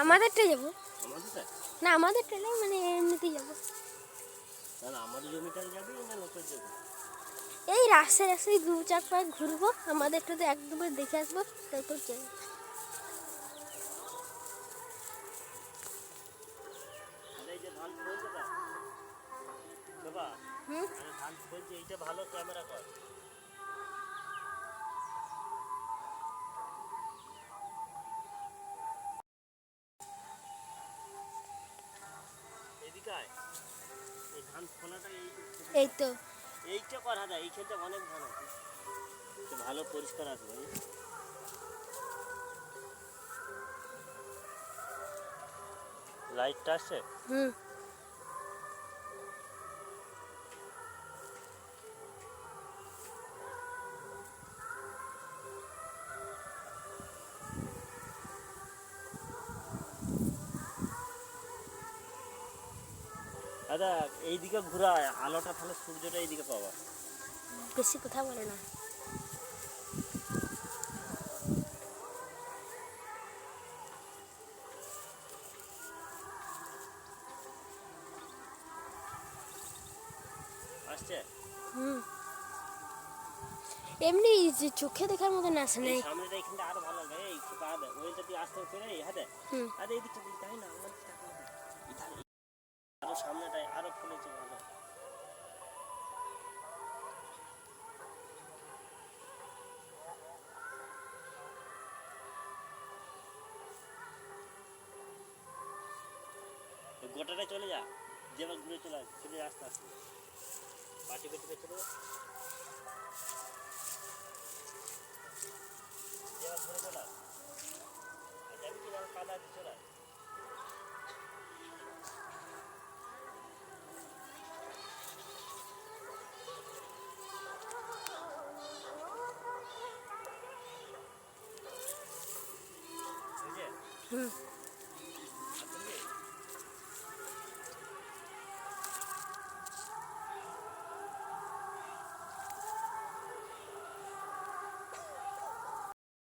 আমাদেরটা যাবো আমাদেরটা না, আমাদেরটা নেই, মানে এমনিতেই যাবো। তাহলে আমাদের জমিটাই যাবি না লোকের জমি? এই রাস্তায় রাস্তায় 2-4 পাক ঘুরবো, আমাদেরটা তো এক দুবার দেখে আসবো, তারপর যাবো। আরে এই যে ধান ফলছে না বাবা, হুম। আরে ধান ফলছে, এইটা ভালো ক্যামেরা কর। এদিকে আয়, এই ধান ফলাটা এই তো এইটা করা যায়, এইখানটা অনেক ধান আছে, তো ভালো পরিষ্কার আসবে। লাইটটা আসছে? হুম। দাদা এইদিকে ঘুরা আলোটা, তাহলে সূর্যটা এইদিকে পাবা। বেশি কথা বলে না। আসছে? হুম। এমনি যে চোখে দেখার মতন আসে নাই। সামনেটা এখানটা আরো ভালো লাগে, এই একটু পা দে, ওইটা তুই আসতে করে এই হাতে, হুম। আরে এইদিকটা দিক তাই না, আমার দিকটা আরো সামনেটাই আরো ফুলেছে ভালো। গোটাটাই চলে যা, যেবার ঘুরে চলে আস, চলে আস্তে আস্তে পাটি পেটে চলে যা, যেবার ঘুরে চলে আস। আর যাবি কি না কাদা আছে, চলে আস। বুঝলে? হুম।